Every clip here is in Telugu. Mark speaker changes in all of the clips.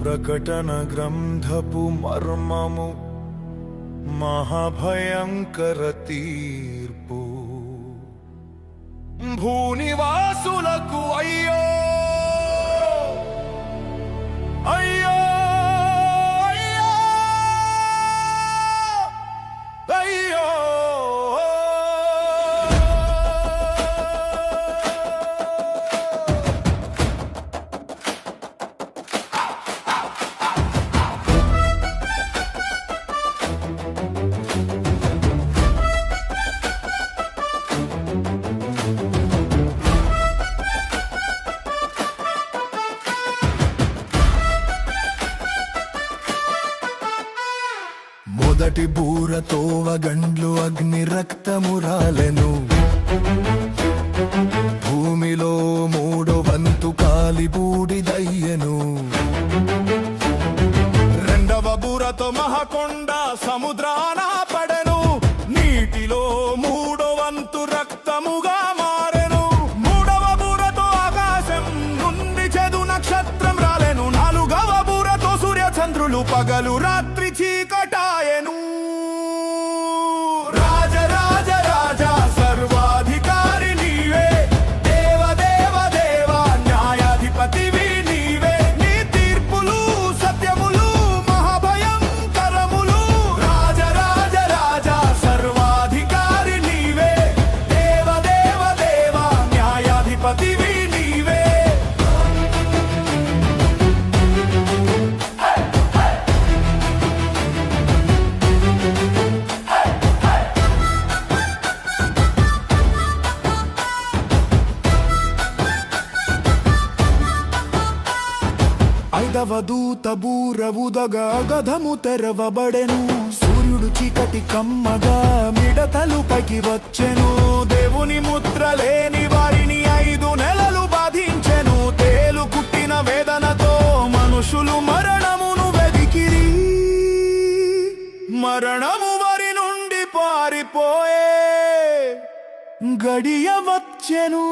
Speaker 1: ప్రకటన గ్రంథపు మర్మము మహాభయంకర తీర్పు. భూనివాసులకు అయ్యో అయ్యో అయ్యో అయ్యో. మొదటి బూరతో వగండ్లు అగ్ని రక్తము రాలెను. భూమిలో మూడో వంతు కాలి బూడిదయ్యెను. రెండవ బూరతో మహాకొండ సముద్రాన పడెను. నీటిలో మూడో వంతు రక్తముగా మారెను. మూడవ బూరతో ఆకాశం నుండి చెదు నక్షత్రం రాలెను. నాలుగవ బూరతో సూర్య చంద్రులు పగలు రాత్రి చీకటాయెను. రాజ రాజ రాజా సర్వాధికారి నీవే, దేవ దేవ దేవ న్యాయాధిపతివి నీవే. నీ తీర్పులు సత్యములు మహాభయంకరములు. రాజ రాజ రాజా సర్వాధికారి నీవే, దేవ దేవ దేవ న్యాయాధిపతివి నీవే. ఐదవ దూత బూర ఊదగా గధము తెరవబడెను. సూర్యుడు చీకటి కమ్మగా మిడతలు పైకి వచ్చెను. దేవుని ముద్ర లేని వారిని 5 నెలలు బాధించెను. తేలు కుట్టిన వేదనతో మనుషులు మరణమును వెదికిరి. మరణము వారి నుండి పారిపోయే గడియ వచ్చెను.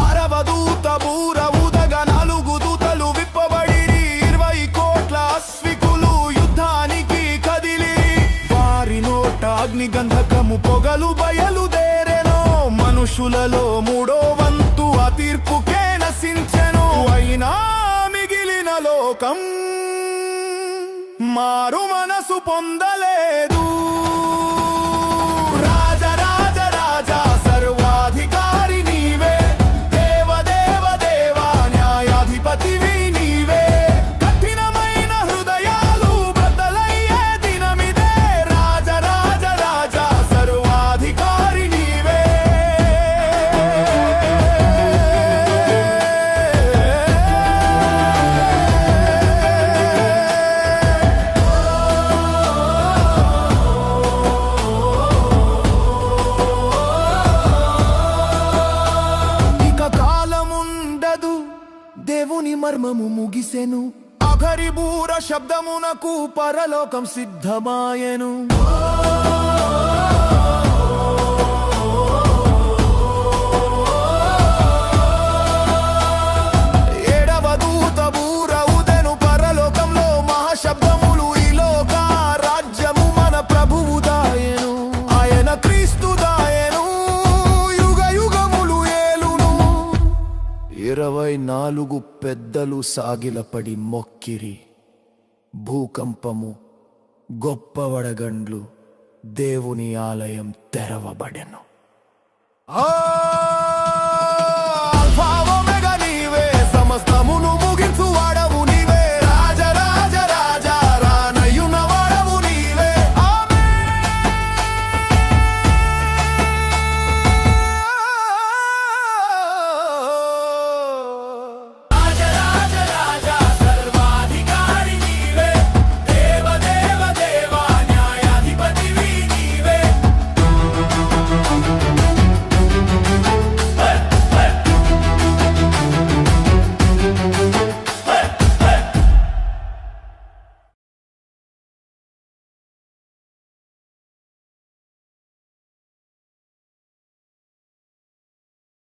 Speaker 1: ఆరవ దూత బూర ఊదగా 4 దూతలు విప్పబడిరి. 20 కోట్ల అశ్వికులు యుద్ధానికి కదిలిరి. వారి నోట అగ్ని గంధకము పొగలు బయలుదేరెను. మనుషులలో మూడో వంతు ఆ తీర్పుకే నశించెను. అయినా మిగిలిన లోకం మారు మనసు పొందలేదు. రాజ రాజ రాజా సర్వాధికారి నీవే, దేవ దేవ దేవ న్యాయాధిపతివి నీవే. కఠినమైన హృదయాలు బద్దలయ్యే దినమిదే. రాజ రాజ రాజా సర్వాధికారి నీవే. దేవుని మర్మము ముగిసెను. ఆఖరి బూర శబ్దమునకు పరలోకం సిద్ధమాయెను. ఏడవ దూత బూర ఊదెను. పరలోకంలో మహాశబ్దములు. ఈ లోక రాజ్యము మన ప్రభువు దాయెను. ఆయన క్రీస్తు దాయెను. 24 పెద్దలు సాగిలపడి మొక్కిరి. భూకంపము, గొప్ప వడగండ్లు, దేవుని ఆలయం తెరవబడెను.